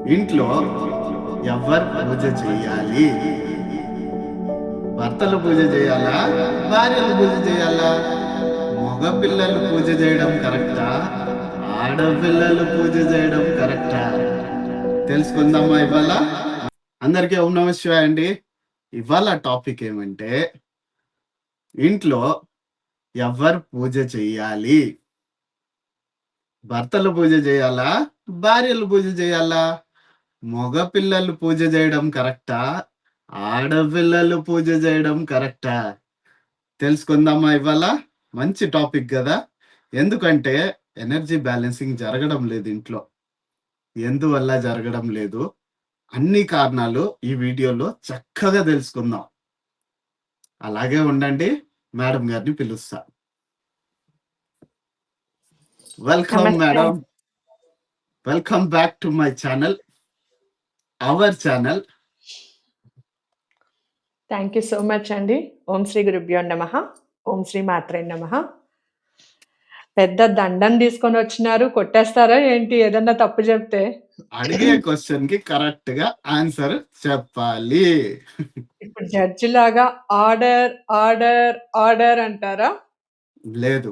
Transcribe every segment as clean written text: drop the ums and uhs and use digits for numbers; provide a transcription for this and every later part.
ఇంట్లో ఎవ్వరు పూజ చెయ్యాలి? భర్తలు పూజ చేయాలా? భార్యలు పూజ చేయాలా? మగ పిల్లలు పూజ చేయడం కరెక్టా? ఆడపిల్లలు పూజ చేయడం కరెక్టా? తెలుసుకుందామా ఇవాళ? అందరికీ ఓం నమః శివాయ అండి. ఇవాళ టాపిక్ ఏమంటే ఇంట్లో ఎవ్వరు పూజ చెయ్యాలి? భర్తలు పూజ చేయాలా? భార్యలు పూజ చేయాలా? మగ పిల్లలు పూజ చేయడం కరెక్టా? ఆడపిల్లలు పూజ చేయడం కరెక్టా? తెలుసుకుందామా ఇవాళ? మంచి టాపిక్ గదా! ఎందుకంటే ఎనర్జీ బ్యాలెన్సింగ్ జరగడం లేదు ఇంట్లో. ఎందువల్ల జరగడం లేదు? అన్ని కారణాలు ఈ వీడియోలో చక్కగా తెలుసుకుందాం. అలాగే ఉండండి. మేడం గారిని పిలుస్తా. వెల్కమ్ నమస్తే. Madam. Welcome back to my channel. Our channel. Thank you so much అండి. ఓం శ్రీ గురుభ్యో నమః. ఓం శ్రీ మాత్రే నమః. పెద్ద దండం తీసుకొనొచ్చినారు. కొట్టేస్తారా ఏంటి ఏదన్నా తప్పు చెప్తే? అడిగే క్వెషన్‌కి కరెక్ట్‌గా ఆన్సర్ చెప్పాలి. ఇప్పుడు జడ్జిలాగా ఆర్డర్, ఆర్డర్, ఆర్డర్ అంటారా? లేదు.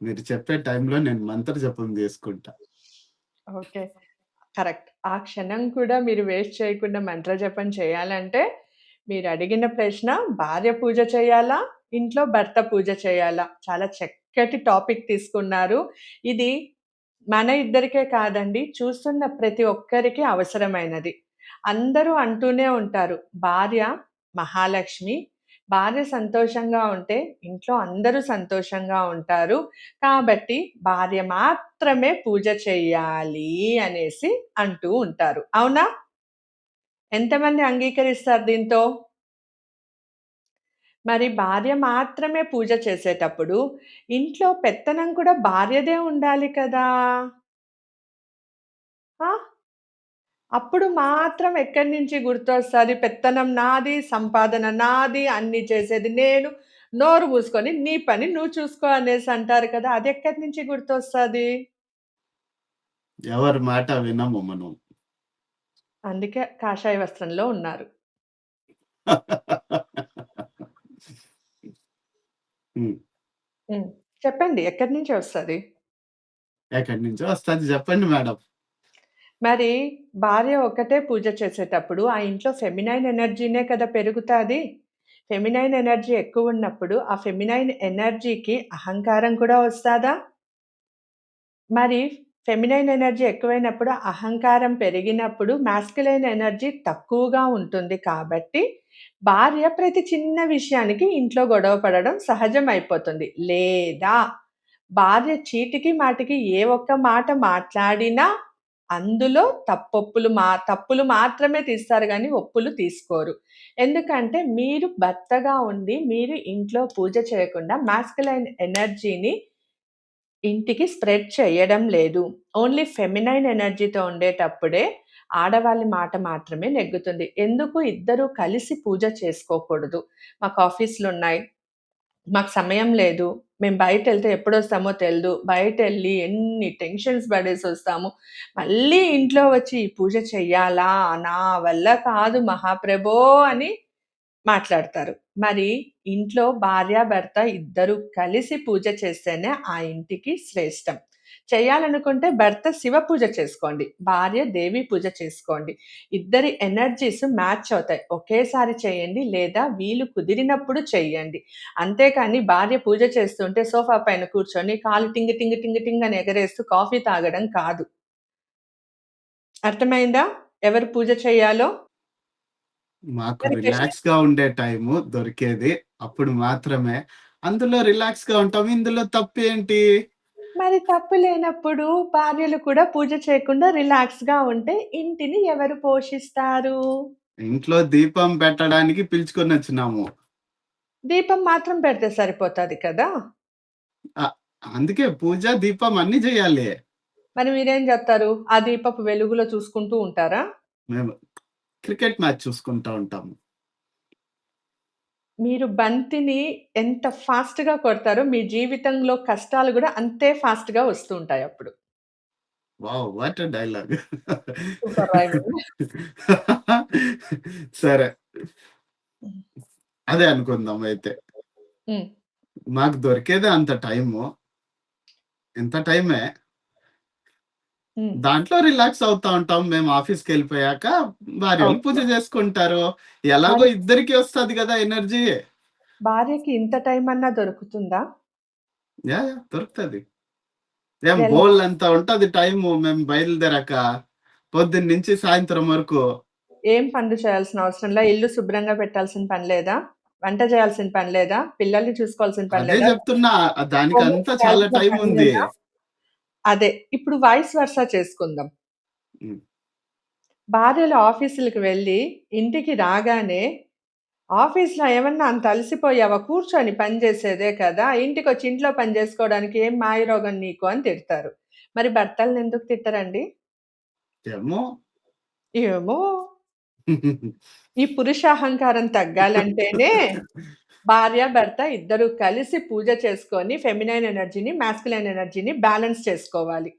మీరు చెప్పే టైంలో నేను మంత్ర జపం చేసుకుంటా. ఓకే. కరెక్ట్. ఆ క్షణం కూడా మీరు వేస్ట్ చేయకుండా మంత్ర జపం చేయాలంటే, మీరడిగిన ప్రశ్న భార్య పూజ చేయాలా? ఇంట్లో భర్త పూజ చేయాలా? చాలా చక్కటి టాపిక్ తీసుకున్నారు. ఇది మన ఇద్దరికే కాదండి, చూస్తున్న ప్రతి ఒక్కరికి అవసరమైనది. అందరూ అంటూనే ఉంటారు, భార్య మహాలక్ష్మి. భార్య సంతోషంగా ఉంటే ఇంట్లో అందరూ సంతోషంగా ఉంటారు. కాబట్టి భార్య మాత్రమే పూజ చెయ్యాలి అనేసి అంటూ ఉంటారు. అవునా? ఎంతమంది అంగీకరిస్తారు దీంతో? మరి భార్య మాత్రమే పూజ చేసేటప్పుడు ఇంట్లో పెత్తనం కూడా భార్యదే ఉండాలి కదా! ఆ! అప్పుడు మాత్రం ఎక్కడి నుంచి గుర్తొస్తది? పెత్తనం నాది, సంపాదన నాది, అన్నీ చేసేది నేను, నోరు మూసుకొని నీ పని నువ్వు చూసుకో అనేసి అంటారు కదా! అదెక్కడి నుంచి గుర్తొస్తది? ఎవరి మాట వినము మనం. అందుకే కాషాయ వస్త్రంలో ఉన్నారు. హ్మ్. హ్మ్. చెప్పండి ఎక్కడి నుంచి వస్తది? ఎక్కడి నుంచో వస్తది చెప్పండి మేడం. మరి భార్య ఒక్కటే పూజ చేసేటప్పుడు ఆ ఇంట్లో ఫెమినైన్ ఎనర్జీనే కదా పెరుగుతాది. ఫెమినైన్ ఎనర్జీ ఎక్కువున్నప్పుడు ఆ ఫెమినైన్ ఎనర్జీకి అహంకారం కూడా వస్తాదా? మరి ఫెమినైన్ ఎనర్జీ ఎక్కువైనప్పుడు అహంకారం పెరిగినప్పుడు మాస్కులైన్ ఎనర్జీ తక్కువగా ఉంటుంది కాబట్టి భార్య ప్రతి చిన్న విషయానికి ఇంట్లో గొడవ పడడం సహజం అయిపోతుంది. లేదా భార్య చీటికి మాటికి ఏ ఒక్క మాట మాట్లాడినా అందులో తప్పులు మాత్రమే తీస్తారు గానీ ఒప్పులు తీసుకోరు. ఎందుకంటే మీరు భర్తగా ఉండి మీరు ఇంట్లో పూజ చేయకుండా మాస్కులైన్ ఎనర్జీని ఇంటికి స్ప్రెడ్ చేయడం లేదు. ఓన్లీ ఫెమినైన్ ఎనర్జీతో ఉండేటప్పుడే ఆడవాళ్ళ మాట మాత్రమే నెగ్గుతుంది. ఎందుకు ఇద్దరూ కలిసి పూజ చేసుకోకూడదు? మాకు ఆఫీస్‌లున్నాయి. మాకు సమయం లేదు. మేము బయటెళ్తే ఎప్పుడొస్తామో తెలీదు. బయటెళ్ళి ఎన్ని టెన్షన్స్ పడేసొస్తాము. మళ్ళీ ఇంట్లో వచ్చి ఈ పూజ చెయ్యాలా? నా వల్ల కాదు మహాప్రభో అని మాట్లాడతారు. మరి ఇంట్లో భార్యాభర్త ఇద్దరు కలిసి పూజ చేస్తేనే ఆ ఇంటికి శ్రేష్టం. చేయాలనుకుంటే భర్త శివ పూజ చేసుకోండి. భార్య దేవి పూజ చేసుకోండి. ఇద్దరి ఎనర్జీస్ మ్యాచ్ అవుతాయి. ఒకేసారి చేయండి లేదా వీలు కుదిరినప్పుడు చెయ్యండి. అంతేకాని భార్య పూజ చేస్తుంటే సోఫా పైన కూర్చొని కాలు టింగ్ టింగ్ టింగ్ టింగ్ అని ఎగరేస్తూ కాఫీ తాగడం కాదు. అర్థమైందా? ఎవరు పూజ చేయాలో? మాకు మరి ప్రశ్న రిలాక్స్‌గా ఉండే టైము దొరికేది అప్పుడు మాత్రమే. అందులో రిలాక్స్‌గా ఉంటాం. ఇందులో తప్పేంటి? మరి తప్పు లేనప్పుడు భార్యలు కూడా పూజ చేయకుండా రిలాక్స్‌గా ఉంటే ఇంటిని ఎవరు పోషిస్తారు? ఇంట్లో దీపం పెట్టడానికి పిలుచుకొనొచ్చినాము. దీపం మాత్రం పెడితే సరిపోతది కదా! అ అందుకే పూజ, దీపం అన్నీ జేయాలి. మరి మీరేం జేత్తారు? ఆ దీపపు వెలుగులో చూసుకుంటూ ఉంటారా? మేము క్రికెట్ మ్యాచ్ చూసుకుంటా ఉంటాము. మీరు బంతిని ఎంత ఫాస్ట్‌గా కొడతారో మీ జీవితంలో కష్టాలు గూడా అంతే ఫాస్ట్‌గా వస్తూ ఉంటాయప్పుడు. Wow! What a dialogue. Super rhyming. సరే. హ్మ్. అదే అనుకుందాం అయితే. హ్మ్. మాకు దొరికేదే అంత టైము. ఇంత టైమే. హ్మ్. దాంట్లో రిలాక్స్ అవుతా ఉంటాం. మేము ఆఫీస్‌కెళ్ళిపోయాక భార్యోళ్ళు పూజ ఓకే. చేసుకుంటారు. ఎలాగో మరి ఇద్దరికీ వస్తది గదా! ఎనర్జీ. భార్యకి ఇంత టైమన్నా దొరుకుతుందా? యాహ్! దొరుకుతది. ఏం ఎలా? బోలెడంత ఉంటది టైము మేము బయలుదేరాక. పొద్దున్నుంచి సాయంత్రం వరకు. ఏం పనులు చేయాల్సిన అవసరంలా? ఇల్లు శుభ్రంగా పెట్టాల్సిన పని లేదా? వంట చేయాల్సిన పని లేదా? పిల్లల్ని చూసుకోవాల్సిన పని అదే లేదా? జెప్తున్నా. హోంవర్క్ దానికంతా చాలా చేయాల్సిన పని టైముంది. లేదా? అదే. ఇప్పుడు వైస్ వర్సా చేసుకుందాం. హ్మ్. భార్యలు ఆఫీసులకి వెళ్ళి ఇంటికి రాగానే ఆఫీస్‌లో ఏమన్నా అంత అలసిపోయావా? కూర్చొని పని చేసేదే కదా! ఇంటికొచ్చి ఇంట్లో పని జేసుకోవడానికి ఏం మాయరోగం నీకు అని తిడతారు. మరి భర్తలనెందుకు తిట్టరండి? ఏమో. ఏమో! ఈ పురుషాహంకారం తగ్గాలంటేనే భార్య, భర్త ఇద్దరూ కలిసి పూజ చేసుకొని ఫెమినైన్ ఎనర్జీని, మాస్కులైన్ ఎనర్జీని బ్యాలెన్స్ చేసుకోవాలి.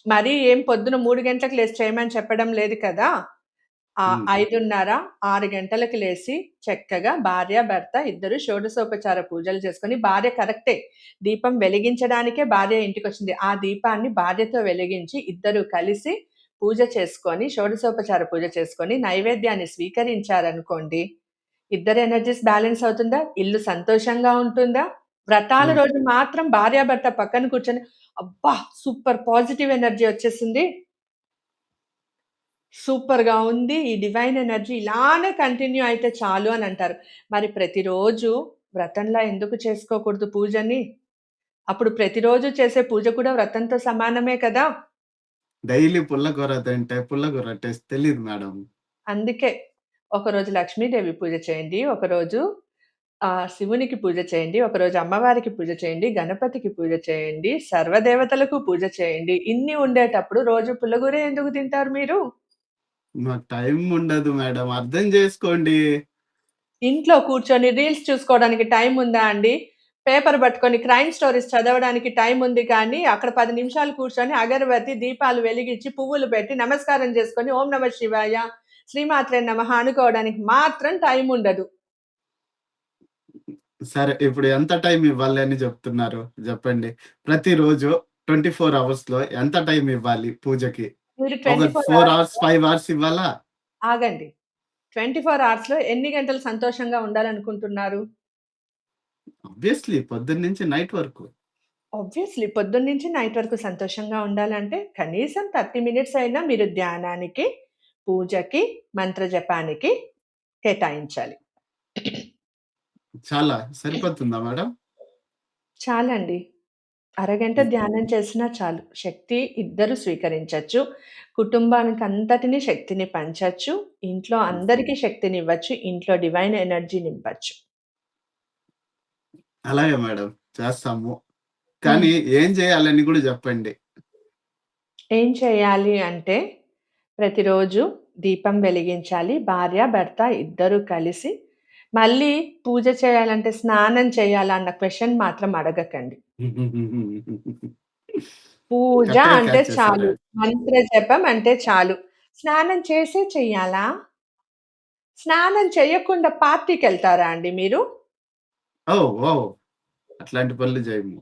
మరీ ఏం పొద్దున 3 గంటలకు లేసి చేయమని చెప్పడం లేదు కదా! హ్మ్. 5:30, 6 గంటలకు లేసి చక్కగా భార్య, భర్త ఇద్దరు షోడశోపచార పూజలు చేసుకొని భార్య కరెక్టే. దీపం వెలిగించడానికే భార్య ఇంటికొచ్చింది. ఆ దీపాన్ని భార్యతో వెలిగించి ఇద్దరు కలిసి పూజ చేసుకొని, షోడశోపచార పూజ చేసుకొని, నైవేద్యాన్ని స్వీకరించారనుకోండి, ఇద్దరి ఎనర్జీస్ బ్యాలెన్స్ అవుతుందా? ఇల్లు సంతోషంగా ఉంటుందా? వ్రతాల అవును. రోజు మాత్రం భార్యాభర్త పక్కన కూర్చొని, అబ్బా! సూపర్ పాజిటివ్ ఎనర్జీ వచ్చేసింది. సూపర్‌గా ఉంది. ఈ డివైన్ ఎనర్జీ ఇలానే కంటిన్యూ అయితే చాలు అనంటారు. మరి ప్రతిరోజు వ్రతంలా ఎందుకు చేసుకోకూడదు పూజని? అప్పుడు ప్రతిరోజు చేసే పూజ కూడా వ్రతంతో సమానమే కదా! డైలీ పుల్లకూర తింటే పుల్లకూర టేస్ట్ తెలీదు మేడం. అందుకే ఒకరోజు లక్ష్మీదేవి పూజ చేయండి. ఒకరోజు శివునికి పూజ చేయండి. ఒకరోజు అమ్మవారికి పూజ చేయండి. గణపతికి పూజ చేయండి. సర్వదేవతలకు పూజ చేయండి. ఇన్ని ఉండేటప్పుడు రోజు పుల్లగూరే ఎందుకు తింటారు మీరు? మాకు టైం ఉండదు మేడం. అర్థం జేసుకోండి. ఇంట్లో కూర్చొని రీల్స్ చూసుకోవడానికి టైముందా అండి? పేపర్ పట్టుకొని క్రైమ్ స్టోరీస్ చదవడానికి టైముంది కానీ, అక్కడ 10 నిమిషాలు కూర్చొని అగరబత్తి, దీపాలు వెలిగించి, పువ్వులు పెట్టి, నమస్కారం చేసుకొని, ఓం నమః శివాయ, శ్రీమాత్రే నమః అనుకోవడానికి మాత్రం టైముండదు. సరే ఇప్పుడు ఎంత టైం ఇవ్వాలి అని జెప్తున్నారు? జెప్పండి. ప్రతిరోజు 24 అవర్స్‌లో ఎంత టైం ఇవ్వాలి పూజకి? మీరు ఒక 24 4 అవర్స్ అవర్స్, 5 అవర్స్ ఇవ్వాలా? ఆగండి. 24 అవర్స్‌లో ఎన్ని గంటలు సంతోషంగా ఉండాలనుకుంటున్నారు? ఆబ్వియస్లీ పొద్దున్న నుంచి నైట్ వరకు. ఆబ్వియస్లీ పొద్దున్నుంచి నైట్ వరకు సంతోషంగా ఉండాలంటే, కనీసం 30 మినిట్స్ అయినా మీరు ధ్యానానికి, పూజకి, మంత్ర జపానికి కేటాయించాలి. చాలా సరిపోతుందా మేడం? చాలండి. అరగంట హ్మ్. ధ్యానం చేసినా చాలు. శక్తి ఇద్దరు స్వీకరించొచ్చు. కుటుంబానికంతటిని శక్తిని పంచొచ్చు. ఇంట్లో హ్మ్. అందరికీ శక్తినివ్వచ్చు. ఇంట్లో డివైన్ ఎనర్జీ నింపొచ్చు. అలాగే మేడం చేస్తాము. హ్మ్. కానీ ఏం జేయాలని గూడా జెప్పండి. ఏం చేయాలి అంటే, ప్రతిరోజు దీపం వెలిగించాలి. భార్య, భర్త ఇద్దరూ కలిసి. మళ్ళీ పూజ చేయాలంటే స్నానం చేయాలా అన్న క్వెషన్ మాత్రం అడగకండి. పూజ కరెక్ట్‌గా అంటే క్యాచ్ చేసారు. చాలు. మంత్ర జపం అంటే చాలు. స్నానం చేసే చెయ్యాలా? స్నానం చెయ్యకుండా పార్టీకెళ్తారా అండి మీరు? ఓహ్! ఓహ్! అట్లాంటి పనులు జేయము.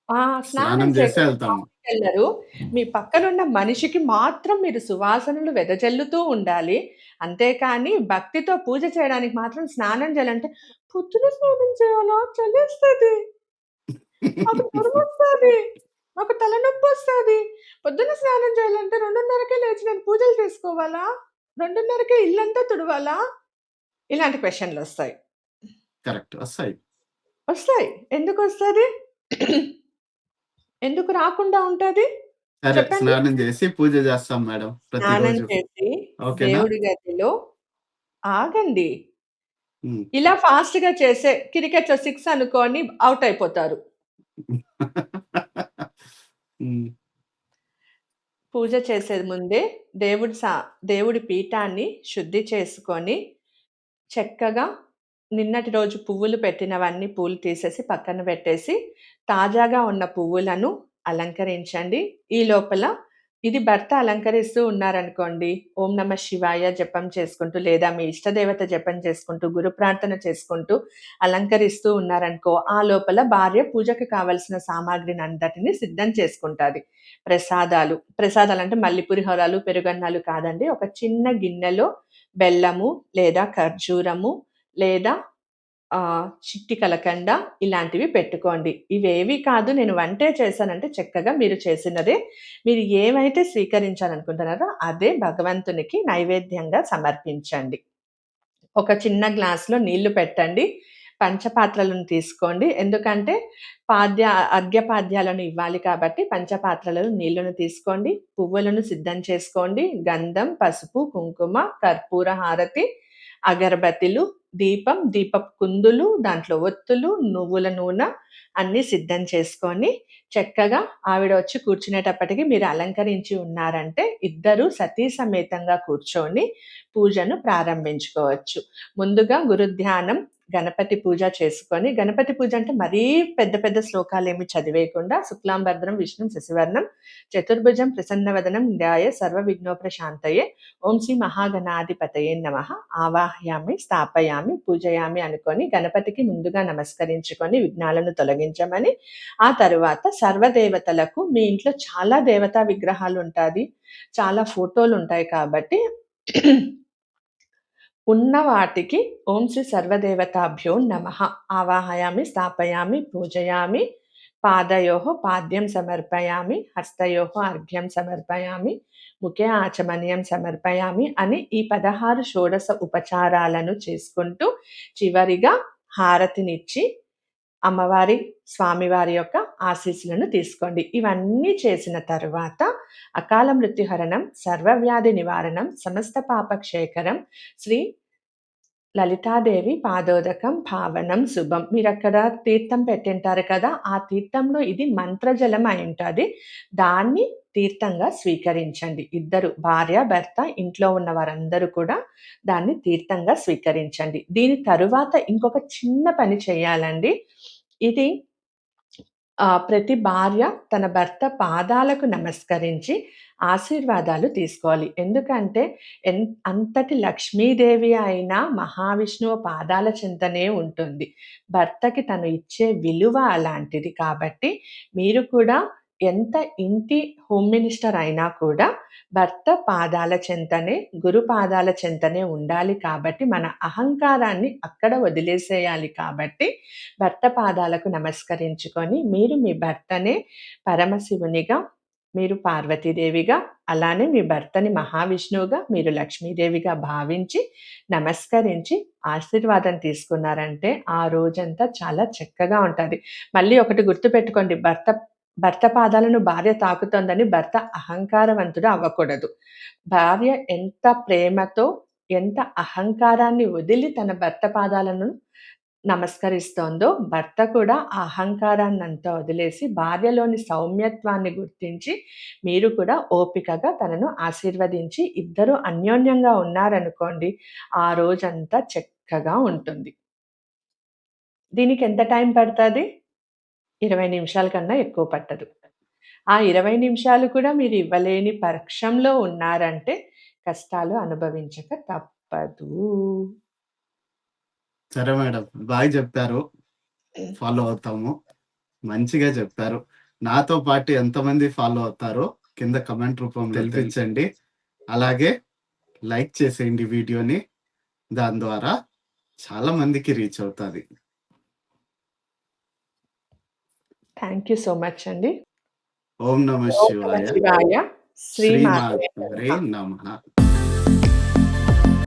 ఆ! స్నానం స్నానం జేసే చేయకుండా ఎళ్తాము. పార్టీకెళ్లరు. మీ పక్కనున్న మనిషికి మాత్రం మీరు సువాసనలు వెదజల్లుతూ ఉండాలి. అంతేకాని భక్తితో పూజ చేయడానికి మాత్రం స్నానం చేయాలంటే, పొద్దున స్నానం చేయాలా? చలేస్తది. నాకు జ్వరమొస్తది. నాకు తలనొప్పొస్తది. పొద్దున్న స్నానం చేయాలంటే 2:30కే లేచి నేను పూజలు చేసుకోవాలా? 2:30కే ఇల్లంతా తుడవాలా? ఇలాంటి క్వెషన్‌లొస్తాయి. కరెక్ట్. వస్తాయి. వస్తాయి. ఎందుకొస్తది? ఎందుకు రాకుండా ఉంటది? సరే చెప్పండి. స్నానం జేసి పూజ జేస్తాం మేడం స్నానం ప్రతిరోజు. చేసి ఓకేనా? దేవుడి గదిలో ఆగండి. హ్మ్. ఇలా ఫాస్ట్‌గా చేసే క్రికెట్‌లో 6 అనుకోని ఔట్ అయిపోతారు. హ్మ్. పూజ చేసే ముందే దేవుడి పీఠాన్ని శుద్ధి చేసుకొని, చక్కగా నిన్నటి రోజు పువ్వులు పెట్టినవన్నీ పూలు తీసేసి పక్కన పెట్టేసి, తాజాగా ఉన్న పువ్వులను అలంకరించండి. ఈ లోపల ఇది భర్త అలంకరిస్తూ ఉన్నారనుకోండి, ఓం నమః శివాయ జపం చేసుకుంటూ, లేదా మీ ఇష్టదేవత జపం చేసుకుంటూ, గురు ప్రార్థన చేసుకుంటూ అలంకరిస్తూ ఉన్నారనుకో, ఆ లోపల భార్య పూజకి కావాల్సిన సామాగ్రినంతటిని సిద్ధం చేసుకుంటాది. ప్రసాదాలంటే మల్లి పులిహోరాలు, పెరుగన్నాలు కాదండి. ఒక చిన్న గిన్నెలో బెల్లము, లేదా ఖర్జూరము, లేదా చిట్టి కలకండ ఇలాంటివి పెట్టుకోండి. ఇవేవి కాదు నేను వంటే చేశానంటే చక్కగా మీరు చేసినదే మీరు ఏమైతే స్వీకరించాలనుకుంటున్నారో అదే భగవంతునికి నైవేద్యంగా సమర్పించండి. ఒక చిన్న గ్లాస్‌లో నీళ్లు పెట్టండి. పంచపాత్రలను తీసుకోండి. ఎందుకంటే పాద్య అర్ఘ్యపాద్యాలను ఇవ్వాలి కాబట్టి పంచపాత్రలలో నీళ్లను తీసుకోండి. పువ్వులను సిద్ధం చేసుకోండి. గంధం, పసుపు, కుంకుమ, కర్పూర హారతి, అగరబత్తిలు, దీపం, దీపపు కుందులు, దాంట్లో ఒత్తులు, నువ్వుల నూనె అన్నీ సిద్ధం చేసుకొని చక్కగా ఆవిడ వచ్చి కూర్చునేటప్పటికి మీరు అలంకరించి ఉన్నారంటే ఇద్దరూ సతీ సమేతంగా కూర్చొని పూజను ప్రారంభించుకోవచ్చు. ముందుగా గురుధ్యానం, గణపతి పూజ చేసుకొని, గణపతి పూజ అంటే మరీ పెద్ద పెద్ద శ్లోకాలేమి చదివేయకుండా శుక్లాంబరధరం విష్ణుం శశివర్ణం చతుర్భుజం ప్రసన్నవదనం ధ్యాయ సర్వ విఘ్నోపశాంతయే ఓం శ్రీ మహాగణాధిపతయే నమః ఆవాహయామి, స్థాపయామి, పూజయామి అనుకొని గణపతికి ముందుగా నమస్కరించుకొని విఘ్నాలను తొలగించమని, ఆ తరువాత సర్వదేవతలకు మీ ఇంట్లో చాలా దేవతా విగ్రహాలు ఉంటాది. చాలా ఫోటోలుంటాయి కాబట్టి ఉన్న వాటికి ఓం శ్రీ సర్వదేవతాభ్యో నమః ఆవాహయామి, స్థాపయామి, పూజయామి, పాదయోః పాద్యం సమర్పయామి, హస్తయోః అర్ఘ్యం సమర్పయామి, ముఖే ఆచమనీయం సమర్పయామి అని ఈ 16 షోడశ ఉపచారాలను చేసుకుంటూ చివరిగా హారతినిచ్చి అమ్మవారి, స్వామివారి యొక్క ఆశీస్సులను తీసుకోండి. ఇవన్నీ చేసిన తరువాత అకాల మృత్యుహరణం, సర్వవ్యాధి నివారణం, సమస్త పాపక్షేకరం శ్రీ లలితాదేవి పాదోదకం పావనం శుభం. మీరక్కడ తీర్థం పెట్టింటారు కదా! ఆ తీర్థంలో ఇది మంత్రజలం అయుంటాది. దాన్ని తీర్థంగా స్వీకరించండి. ఇద్దరు భార్య, భర్త ఇంట్లో ఉన్న వారందరూ కూడా దాన్ని తీర్థంగా స్వీకరించండి. దీని తరువాత ఇంకొక చిన్న పని చేయాలండి. ఇది ప్రతి భార్య తన భర్త పాదాలకు నమస్కరించి ఆశీర్వాదాలు తీసుకోవాలి. ఎందుకంటే అంతటి లక్ష్మీదేవి అయిన మహావిష్ణువు పాదాల చెంతనే ఉంటుంది. భర్తకి తను ఇచ్చే విలువ అలాంటిది కాబట్టి మీరు కూడా ఎంత ఇంటి హోమ్ మినిస్టర్ అయినా కూడా భర్త పాదాల చెంతనే, గురు పాదాల చెంతనే ఉండాలి కాబట్టి మన అహంకారాన్ని అక్కడ వదిలేసేయాలి కాబట్టి భర్త పాదాలకు నమస్కరించుకొని మీరు మీ భర్తనే పరమశివునిగా, మీరు పార్వతీదేవిగా, అలానే మీ భర్తని మహావిష్ణువుగా, మీరు లక్ష్మీదేవిగా భావించి, నమస్కరించి ఆశీర్వాదం తీసుకున్నారంటే ఆ రోజంతా చాలా చక్కగా ఉంటది. మళ్ళీ ఒకటి గుర్తుపెట్టుకోండి భర్త పాదాలను భార్య తాకుతోందని భర్త అహంకారవంతుడు అవ్వకూడదు. భార్య ఎంత ప్రేమతో, ఎంత అహంకారాన్ని వదిలి తన భర్త పాదాలను నమస్కరిస్తోందో, భర్త కూడా ఆ అహంకారాన్నంతా వదిలేసి భార్యలోని సౌమ్యత్వాన్ని గుర్తించి, మీరు కూడా ఓపికగా తనను ఆశీర్వదించి ఇద్దరు అన్యోన్యంగా ఉన్నారనుకోండి, ఆ రోజంతా చక్కగా ఉంటుంది. దీనికి ఎంత టైం పడతది? 20 నిమిషాల కన్నా ఎక్కువ పట్టదు. ఆ 20 నిమిషాలు కూడా మీరు ఇవ్వలేని పక్షంలో ఉన్నారంటే కష్టాలు అనుభవించక తప్పదు. సరే మేడం. బాగా చెప్పారు. ఫాలో అవుతాము. మంచిగా చెప్పారు. నాతో పాటు ఎంతమంది ఫాలో అవుతారో కింద కమెంట్ రూపంలో తెలిపించండి. అలాగే లైక్ చేసేయండి వీడియోని. దాని ద్వారా చాలా మందికి రీచ్ అవుతాది. థ్యాంక్ యూ సో మచ్ అండి. ఓం నమః ఓం నమః శివాయ. శివాయ. శ్రీమాత్రే శ్రీమాత్రే నమః. నమః.